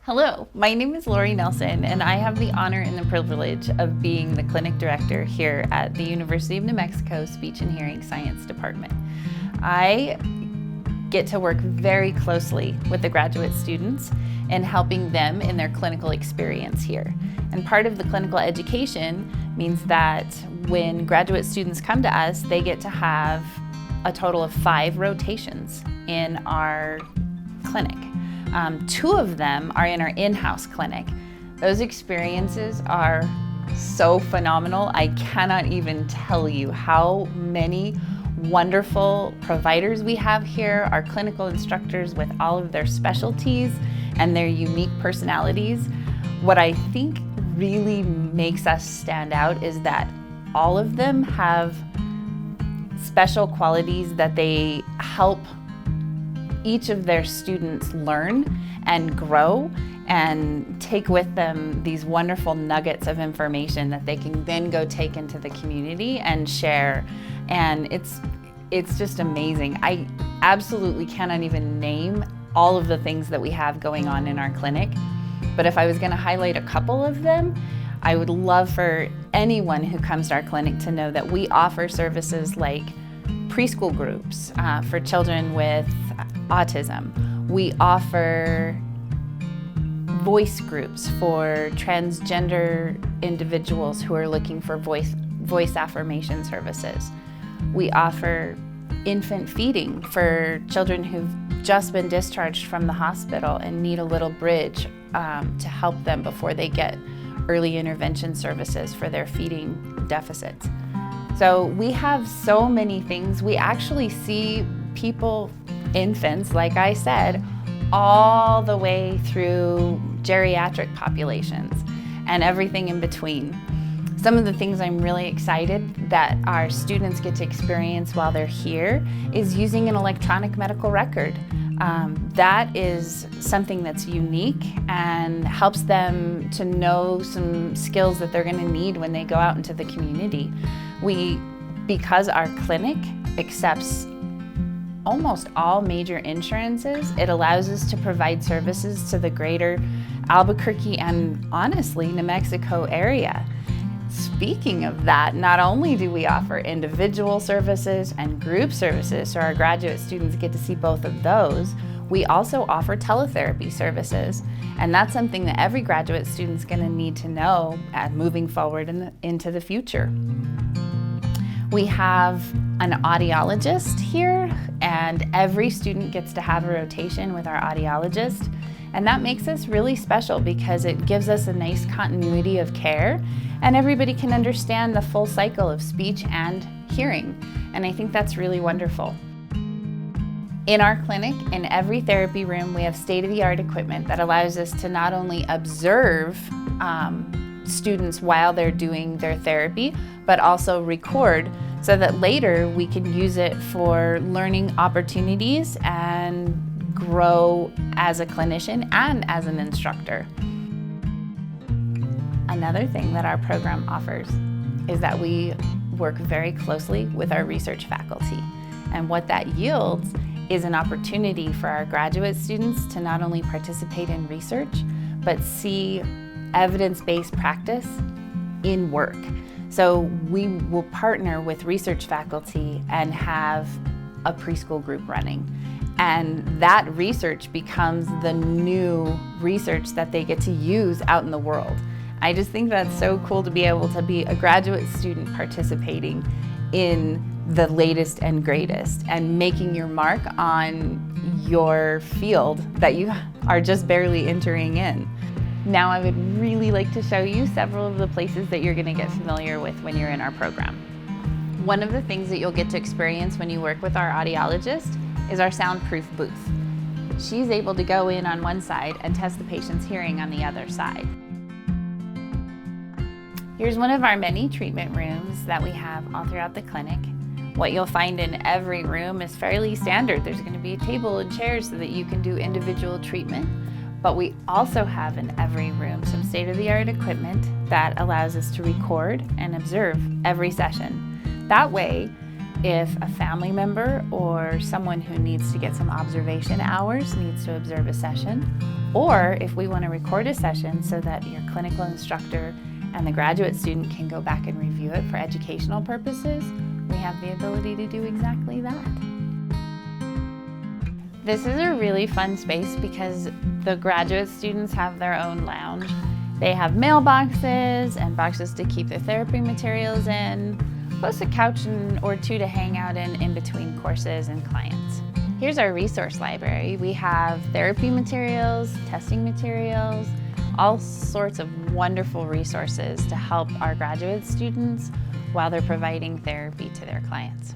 Hello, my name is Lori Nelson, and I have the honor and the privilege of being the clinic director here at the University of New Mexico Speech and Hearing Science Department. I get to work very closely with the graduate students and helping them in their clinical experience here. And part of the clinical education means that when graduate students come to us, they get to have a total of 5 rotations in our clinic. 2 of them are in our in-house clinic. Those experiences are so phenomenal. I cannot even tell you how many wonderful providers we have here, our clinical instructors with all of their specialties and their unique personalities. What I think really makes us stand out is that all of them have special qualities that they help each of their students learn and grow and take with them these wonderful nuggets of information that they can then go take into the community and share. And it's just amazing. I absolutely cannot even name all of the things that we have going on in our clinic. But if I was going to highlight a couple of them, I would love for anyone who comes to our clinic to know that we offer services like preschool groups for children with autism. We offer voice groups for transgender individuals who are looking for voice affirmation services. We offer infant feeding for children who've just been discharged from the hospital and need a little bridge to help them before they get early intervention services for their feeding deficits. So we have so many things. We actually see people, infants, like I said, all the way through geriatric populations and everything in between. Some of the things I'm really excited that our students get to experience while they're here is using an electronic medical record. That is something that's unique and helps them to know some skills that they're going to need when they go out into the community. Because our clinic accepts almost all major insurances, it allows us to provide services to the greater Albuquerque and honestly New Mexico area. Speaking of that, not only do we offer individual services and group services, so our graduate students get to see both of those, we also offer teletherapy services. And that's something that every graduate student's going to need to know moving forward into the future. We have an audiologist here, and every student gets to have a rotation with our audiologist. And that makes us really special because it gives us a nice continuity of care, and everybody can understand the full cycle of speech and hearing. And I think that's really wonderful. In our clinic, in every therapy room, we have state-of-the-art equipment that allows us to not only observe students while they're doing their therapy, but also record so that later we can use it for learning opportunities and grow as a clinician and as an instructor. Another thing that our program offers is that we work very closely with our research faculty. And what that yields is an opportunity for our graduate students to not only participate in research, but see evidence-based practice in work. So we will partner with research faculty and have a preschool group running. And that research becomes the new research that they get to use out in the world. I just think that's so cool to be able to be a graduate student participating in the latest and greatest and making your mark on your field that you are just barely entering in. Now I would really like to show you several of the places that you're going to get familiar with when you're in our program. One of the things that you'll get to experience when you work with our audiologist is our Soundproof Booth. She's able to go in on one side and test the patient's hearing on the other side. Here's one of our many treatment rooms that we have all throughout the clinic. What you'll find in every room is fairly standard. There's going to be a table and chairs so that you can do individual treatment. But we also have in every room some state-of-the-art equipment that allows us to record and observe every session. That way, if a family member or someone who needs to get some observation hours needs to observe a session, Or if we want to record a session so that your clinical instructor and the graduate student can go back and review it for educational purposes, we have the ability to do exactly that. This is a really fun space because the graduate students have their own lounge. They have mailboxes and boxes to keep their therapy materials in, plus a couch or two to hang out in between courses and clients. Here's our resource library. We have therapy materials, testing materials, all sorts of wonderful resources to help our graduate students while they're providing therapy to their clients.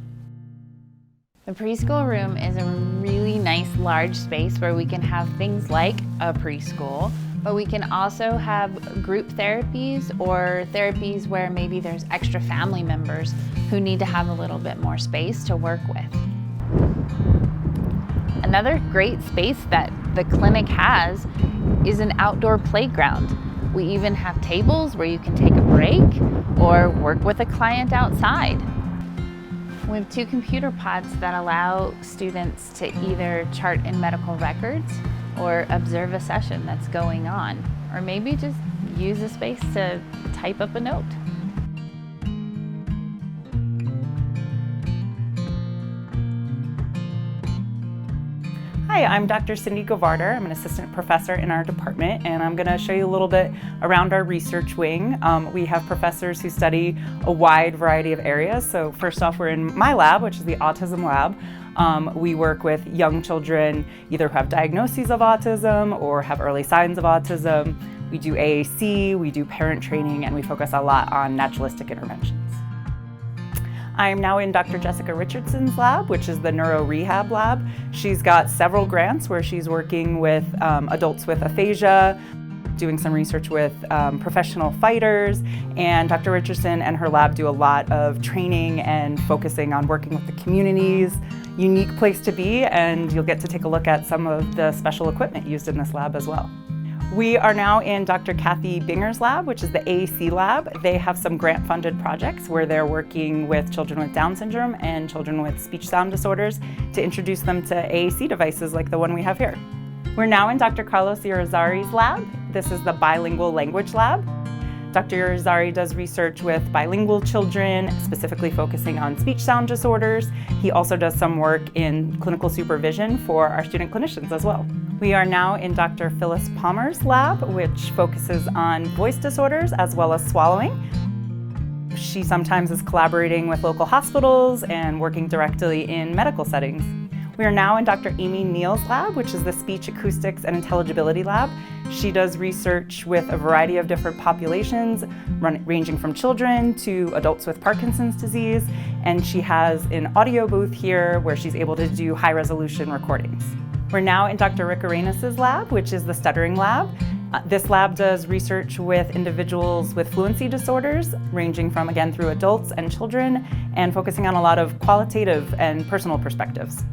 The preschool room is a really nice large space where we can have things like a preschool, but we can also have group therapies or therapies where maybe there's extra family members who need to have a little bit more space to work with. Another great space that the clinic has is an outdoor playground. We even have tables where you can take a break or work with a client outside. We have 2 computer pods that allow students to either chart in medical records or observe a session that's going on, or maybe just use a space to type up a note. Hi, I'm Dr. Cindy Govarder. I'm an assistant professor in our department, and I'm going to show you a little bit around our research wing. We have professors who study a wide variety of areas. So first off, we're in my lab, which is the Autism Lab. We work with young children either who have diagnoses of autism or have early signs of autism. We do AAC, we do parent training, and we focus a lot on naturalistic interventions. I'm now in Dr. Jessica Richardson's lab, which is the neuro rehab lab. She's got several grants where she's working with adults with aphasia, doing some research with professional fighters, and Dr. Richardson and her lab do a lot of training and focusing on working with the communities. Unique place to be, and you'll get to take a look at some of the special equipment used in this lab as well. We are now in Dr. Kathy Binger's lab, which is the AAC lab. They have some grant-funded projects where they're working with children with Down syndrome and children with speech-sound disorders to introduce them to AAC devices like the one we have here. We're now in Dr. Carlos Irizarry's lab. This is the Bilingual Language Lab. Dr. Irizarry does research with bilingual children, specifically focusing on speech-sound disorders. He also does some work in clinical supervision for our student clinicians as well. We are now in Dr. Phyllis Palmer's lab, which focuses on voice disorders as well as swallowing. She sometimes is collaborating with local hospitals and working directly in medical settings. We are now in Dr. Amy Neal's lab, which is the Speech Acoustics and Intelligibility Lab. She does research with a variety of different populations, ranging from children to adults with Parkinson's disease, and she has an audio booth here where she's able to do high-resolution recordings. We're now in Dr. Rickaranis' lab, which is the stuttering lab. This lab does research with individuals with fluency disorders, ranging from, again, through adults and children, and focusing on a lot of qualitative and personal perspectives.